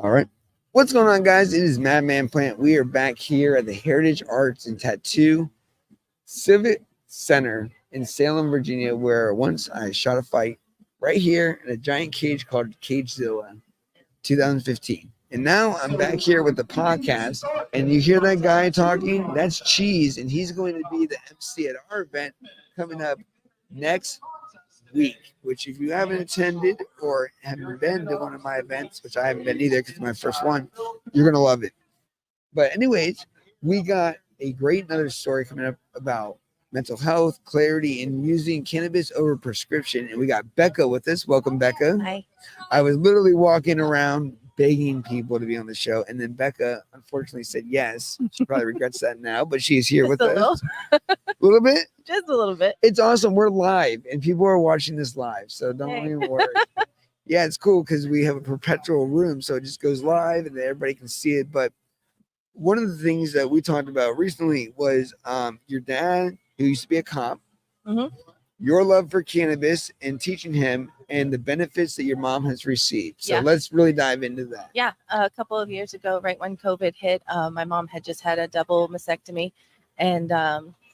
All right. What's going on, guys? It is Madman Plant. We are back here at the Heritage Arts and Tattoo Civic Center in Salem, Virginia, where once I shot a fight right here in a giant cage called Cagezilla 2015. And now I'm back here with the podcast, and you hear that guy talking? That's Cheese, and he's going to be the MC at our event coming up next week. Which, if you haven't attended or haven't been to one of my events, which I haven't been either because it's my first one, you're gonna love it. But anyways, we got a great another story coming up about mental health, clarity, and using cannabis over prescription. And we got Becca with us. Welcome, Becca. Hi. I was literally walking around begging people to be on the show, and then Becca unfortunately said yes. She probably regrets that now, but she is here Just with a us. A little bit. Just a little bit. It's awesome. We're live, and people are watching this live, so don't Hey. even worry. Yeah, it's cool because we have a perpetual room, so it just goes live, and then everybody can see it. But one of the things that we talked about recently was your dad, who used to be a cop, Mhm. your love for cannabis, and teaching him, and the benefits that your mom has received. So Yeah. let's really dive into that. Yeah, a couple of years ago, right when COVID hit, my mom had just had a double mastectomy, and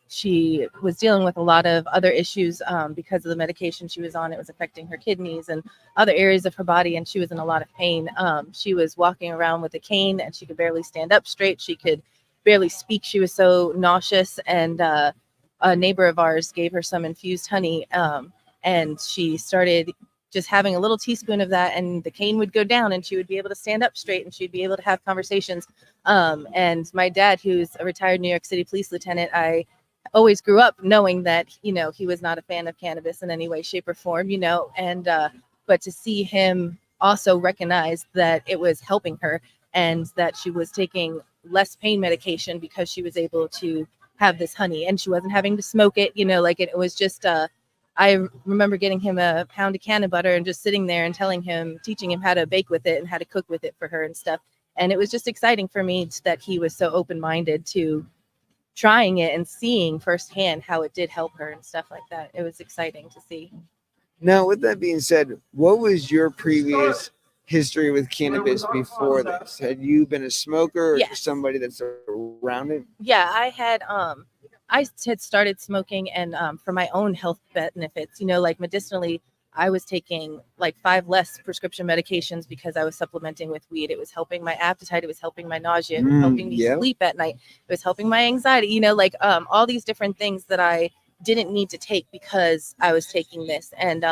she was dealing with a lot of other issues because of the medication she was on. It was affecting her kidneys and other areas of her body, and she was in a lot of pain. She was walking around with a cane, and she could barely stand up straight. She could barely speak. She was so nauseous, and a neighbor of ours gave her some infused honey, and she started just having a little teaspoon of that, and the cane would go down, and she would be able to stand up straight, and she'd be able to have conversations. And my dad, who's a retired New York City police lieutenant, I always grew up knowing that, he was not a fan of cannabis in any way, shape, or form, and but to see him also recognize that it was helping her and that she was taking less pain medication because she was able to have this honey and she wasn't having to smoke it, like it was just I remember getting him a pound of canna butter and just sitting there and teaching him how to bake with it and how to cook with it for her and stuff. And it was just exciting for me that he was so open-minded to trying it and seeing firsthand how it did help her and stuff like that. It was exciting to see. Now, with that being said, what was your previous history with cannabis before this? Had you been a smoker or Yes. somebody that's around it? Yeah, I had started smoking, and for my own health benefits, like medicinally, I was taking like 5 less prescription medications because I was supplementing with weed. It was helping my appetite. It was helping my nausea. It was helping me yeah. sleep at night. It was helping my anxiety, all these different things that I didn't need to take because I was taking this. And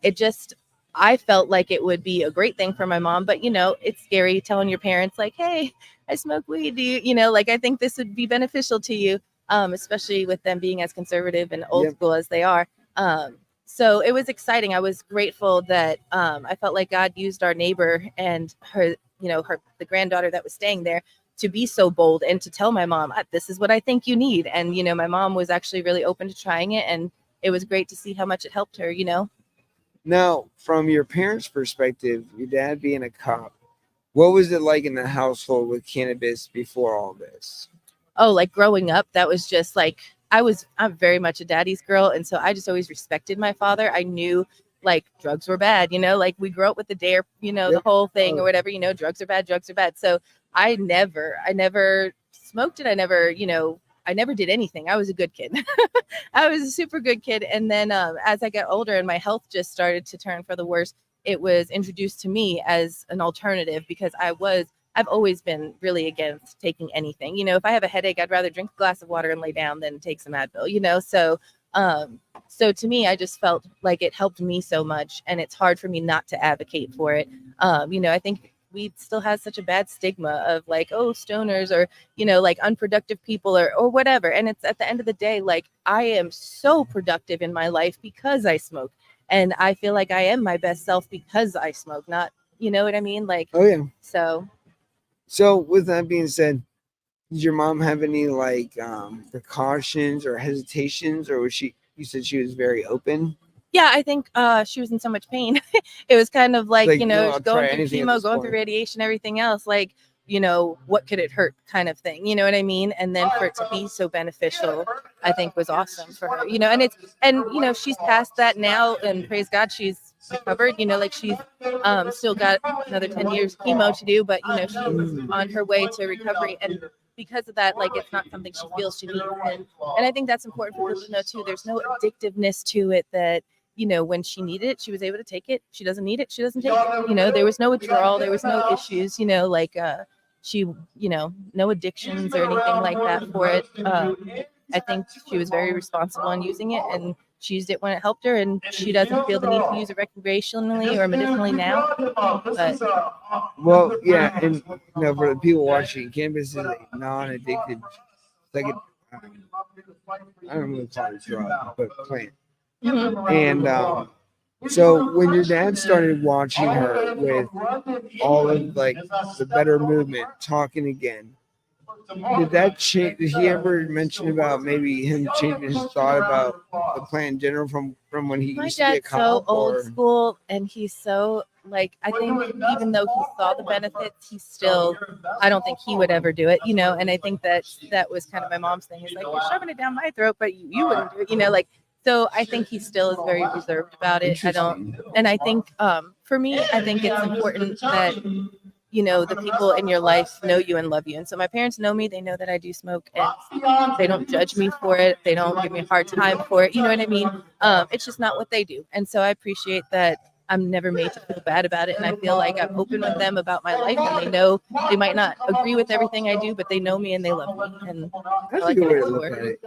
it just, I felt like it would be a great thing for my mom, but it's scary telling your parents like, hey, I smoke weed. Do you, I think this would be beneficial to you. Especially with them being as conservative and old Yep. school as they are. So it was exciting. I was grateful that I felt like God used our neighbor and her, the granddaughter that was staying there to be so bold and to tell my mom, this is what I think you need. And, my mom was actually really open to trying it. And it was great to see how much it helped her, Now, from your parents' perspective, your dad being a cop, what was it like in the household with cannabis before all this? Oh, like growing up, that was just like, I'm very much a daddy's girl. And so I just always respected my father. I knew like drugs were bad, like we grew up with the dare, the whole thing or whatever, drugs are bad, drugs are bad. So I never smoked it. I never did anything. I was a good kid. I was a super good kid. And then as I got older and my health just started to turn for the worse, it was introduced to me as an alternative because I've always been really against taking anything. If I have a headache, I'd rather drink a glass of water and lay down than take some Advil, so to me, I just felt like it helped me so much, and it's hard for me not to advocate for it. I think weed still has such a bad stigma of like, oh, stoners or, like unproductive people or whatever. And it's at the end of the day, like I am so productive in my life because I smoke. And I feel like I am my best self because I smoke, not, you know what I mean? Like, oh yeah. So with that being said, did your mom have any like precautions or hesitations, or was you said she was very open? yeah, I think she was in so much pain. It was kind of like, No, I'll going try through anything at chemo, this going through point. radiation, everything else, like, what could it hurt kind of thing, you know what I mean? And then for it to be so beneficial, I think was awesome for her, and she's past that now, and praise God, she's recovered. Like she's still got another 10 years chemo to do, but she's on her way to recovery. And because of that, like it's not something she feels she needs. And I think that's important for people to know too. There's no addictiveness to it that, when she needed it, she was able to take it. She doesn't need it, she doesn't take it. There was no withdrawal, there was no issues, like she, no addictions or anything like that for it. I think she was very responsible in using it, and she used it when it helped her, and she doesn't feel the need to use it recreationally or medicinally now. But well, yeah, and for the people watching, cannabis is a non-addicted, like I don't really call it a drug, but plant. mhm. And so when your dad started watching her with all of like the better movement, talking again, did that change? Did he ever mention about maybe him changing his thought about the plant in general from when he My used to be a dad's so cop? old Or school, and he's so like I think even though he saw the benefits, he still I don't think he would ever do it, And I think that was kind of my mom's thing. Is like you're shoving it down my throat, but you wouldn't do it, like. So I think he still is very reserved about it. I don't, and I think for me, I think it's important that the people in your life know you and love you. And so my parents know me. They know that I do smoke, and they don't judge me for it. They don't give me a hard time for it. You know what I mean? It's just not what they do. And so I appreciate that I'm never made to feel bad about it. And I feel like I'm open with them about my life, and they know they might not agree with everything I do, but they know me and they love me. And that's I like a good way to that look for. at it,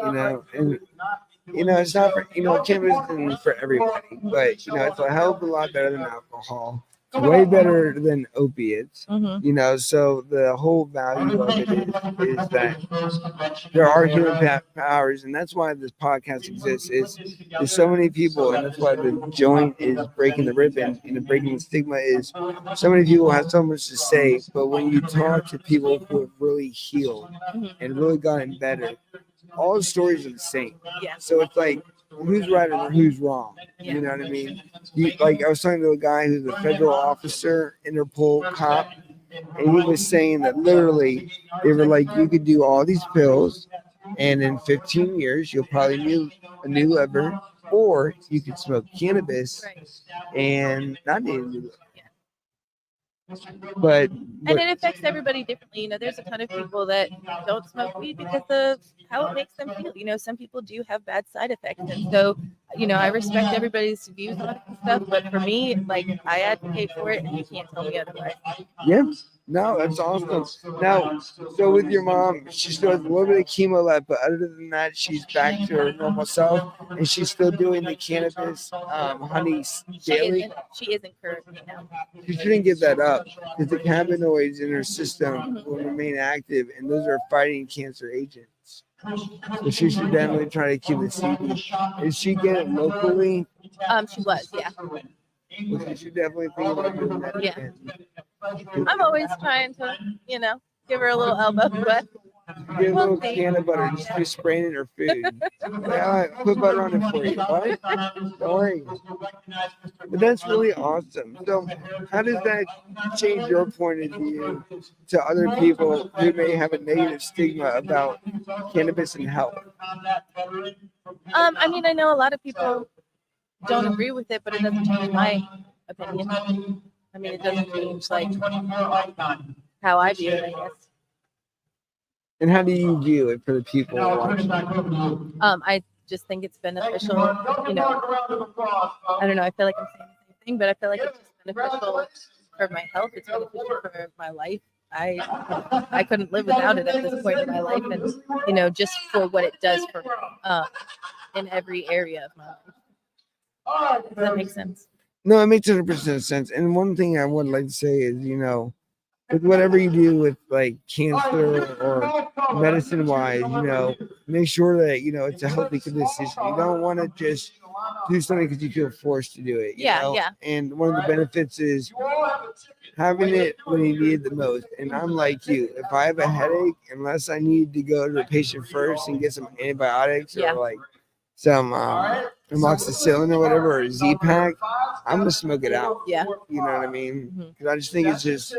and it's not for cannabis isn't for everybody, but it's a hell of a lot better than alcohol. It's way better than opiates. Mhm. So the whole value of it is that there are healing powers, and that's why this podcast exists. Is there's so many people, and that's why the joint is breaking the ribbon, breaking the stigma. Is so many people have so much to say, but when you talk to people who have really healed Mhm. and really gotten better, all the stories are the same. Yeah. So it's like who's right or who's wrong. Yeah. You know what I mean? Like I was talking to a guy who's a federal officer, Interpol cop, and he was saying that literally they were like, you could do all these pills, and in 15 years you'll probably need a new liver, or you could smoke cannabis Right. and not need a new liver. And it affects everybody differently. There's a ton of people that don't smoke weed because of how it makes them feel. Some people do have bad side effects. And so, I respect everybody's views on it and stuff. But for me, like, I advocate for it, and you can't tell me otherwise. Yeah. No, that's awesome. Now, so with your mom, she still has a little bit of chemo left, but other than that, she's back to her normal self, and she's still doing the cannabis honey daily. She isn't currently now. She shouldn't give that up because the cannabinoids in her system will remain active, and those are fighting cancer agents. So she should definitely try to keep it secret. Is she getting it locally? She was, yeah. Well, she should definitely think about doing that. Yeah. I'm always trying to, give her a little elbow, but get a little can of butter, just spraying it in her food. Yeah, put butter on it for you. What? Don't worry. But that's really awesome. So, how does that change your point of view to other people who may have a negative stigma about cannabis and health? I mean, I know a lot of people don't agree with it, but it doesn't change my opinion. I mean, it doesn't change like how I view it, I guess. And how do you view it for the people watching? I just think it's beneficial. I don't know. I feel like I'm saying the same thing, but I feel like it's just beneficial for my health. It's beneficial for my life. I couldn't live without it at this point in my life, and just for what it does for me in every area of my life. Does that make sense? No, it makes 100% sense. And one thing I would like to say is, with whatever you do with like cancer or medicine wise, make sure that it's a healthy decision. You don't want to just do something because you feel forced to do it. Yeah. And one of the benefits is having it when you need it the most. And I'm like you. If I have a headache, unless I need to go to the patient first and get some antibiotics or like some amoxicillin or whatever, or Z-Pack, I'm gonna smoke it out. Yeah. You know what I mean? Because I just think it's just.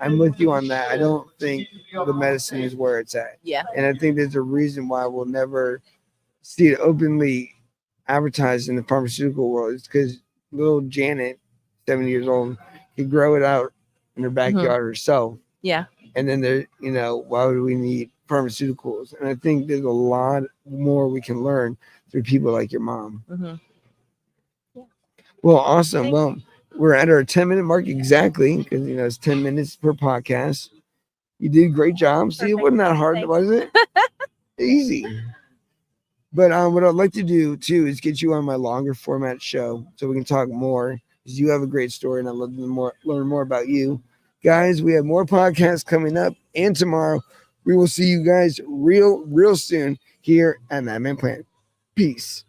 I'm with you on that. I don't think the medicine is where it's at. Yeah. And I think there's a reason why we'll never see it openly advertised in the pharmaceutical world. It's because little Janet 70 years old, could grow it out in her backyard herself. Yeah. And then there, why would we need pharmaceuticals? And I think there's a lot more we can learn through people like your mom. Mm-hmm. Well, awesome. Thank Well, we're at our 10-minute mark exactly because it's 10 minutes per podcast. You did a great job. See, it Perfect. wasn't that hard, Thanks. was it? Easy. But what I'd like to do too is get you on my longer format show so we can talk more. Because you have a great story, and I'd love to learn more about you, guys. We have more podcasts coming up, and tomorrow we will see you guys real soon here at Madman Plant. Peace.